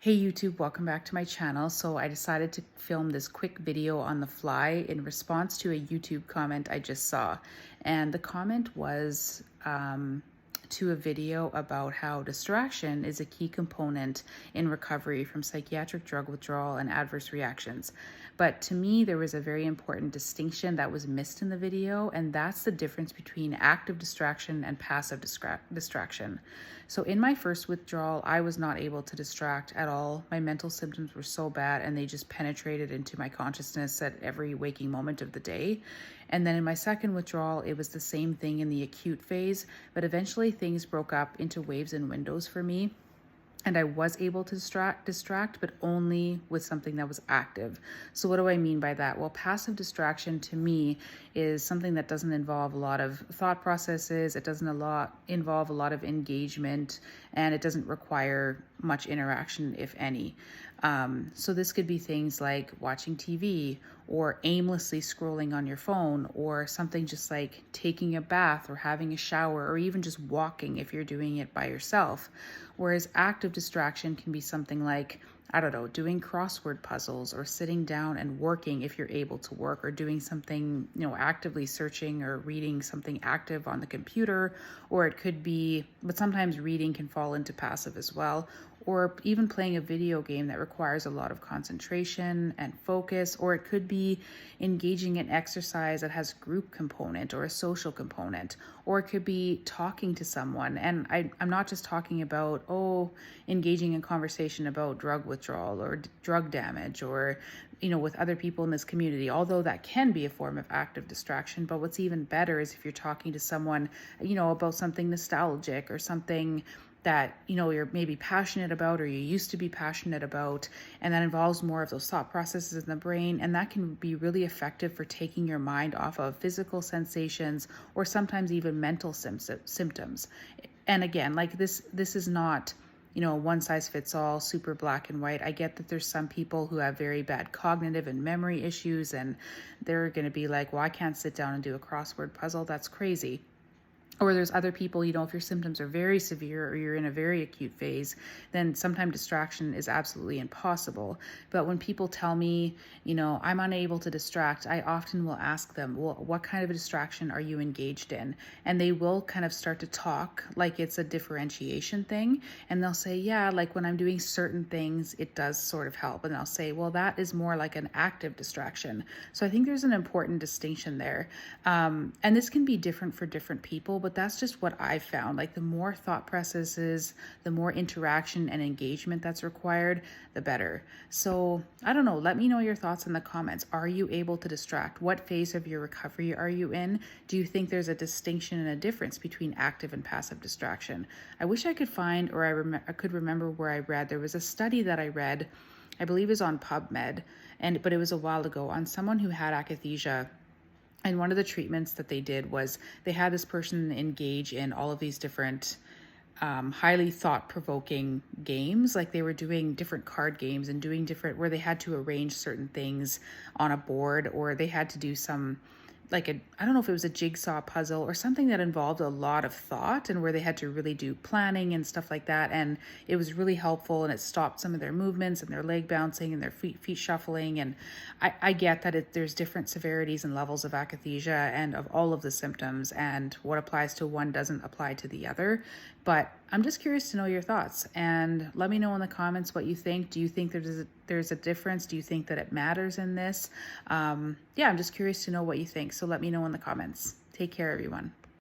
Hey YouTube, welcome back to my channel. So I decided to film this quick video on the fly in response to a YouTube comment I just saw. And the comment was to a video about how distraction is a key component in recovery from psychiatric drug withdrawal and adverse reactions. But to me, there was a very important distinction that was missed in the video, and that's the difference between active distraction and passive distraction. So in my first withdrawal, I was not able to distract at all. My mental symptoms were so bad and they just penetrated into my consciousness at every waking moment of the day. And then in my second withdrawal, it was the same thing in the acute phase, but eventually things broke up into waves and windows for me. And I was able to distract, but only with something that was active. So what do I mean by that? Well, passive distraction to me is something that doesn't involve a lot of thought processes. It doesn't involve a lot of engagement, and it doesn't require much interaction, if any. So this could be things like watching TV or aimlessly scrolling on your phone, or something just like taking a bath or having a shower, or even just walking if you're doing it by yourself. Whereas active distraction can be something like, I don't know, doing crossword puzzles or sitting down and working if you're able to work, or doing something, actively searching or reading something active on the computer. Or it could be, but sometimes reading can fall into passive as well, or even playing a video game that requires a lot of concentration and focus. Or it could be engaging in exercise that has a group component or a social component. Or it could be talking to someone. And I'm not just talking about, engaging in conversation about drug withdrawal or drug damage, or with other people in this community, although that can be a form of active distraction. But what's even better is if you're talking to someone, about something nostalgic or something that you're maybe passionate about, or you used to be passionate about, and that involves more of those thought processes in the brain. And that can be really effective for taking your mind off of physical sensations or sometimes even mental symptoms. And again, like this is not one size fits all, super black and white. I get that there's some people who have very bad cognitive and memory issues, and they're going to be like, well, I can't sit down and do a crossword puzzle. That's crazy. Or there's other people, if your symptoms are very severe or you're in a very acute phase, then sometimes distraction is absolutely impossible. But when people tell me, I'm unable to distract, I often will ask them, well, what kind of a distraction are you engaged in? And they will kind of start to talk like it's a differentiation thing. And they'll say, yeah, like when I'm doing certain things, it does sort of help. And I'll say, well, that is more like an active distraction. So I think there's an important distinction there. And this can be different for different people, but that's just what I've found. Like the more thought processes, the more interaction and engagement that's required, the better. So I don't know, let me know your thoughts in the comments. Are you able to distract? What phase of your recovery are you in? Do you think there's a distinction and a difference between active and passive distraction? I wish I could find, or I could remember where I read. There was a study that I read, I believe is on PubMed, but it was a while ago, on someone who had akathisia. And one of the treatments that they did was they had this person engage in all of these different highly thought-provoking games. Like they were doing different card games and doing different, where they had to arrange certain things on a board, or they had to do some, I don't know if it was a jigsaw puzzle or something that involved a lot of thought, and where they had to really do planning and stuff like that. And it was really helpful, and it stopped some of their movements and their leg bouncing and their feet shuffling. And I get that there's different severities and levels of akathisia and of all of the symptoms, and what applies to one doesn't apply to the other. But I'm just curious to know your thoughts, and let me know in the comments what you think. Do you think there's a difference? Do you think that it matters in this? I'm just curious to know what you think. So let me know in the comments. Take care, everyone.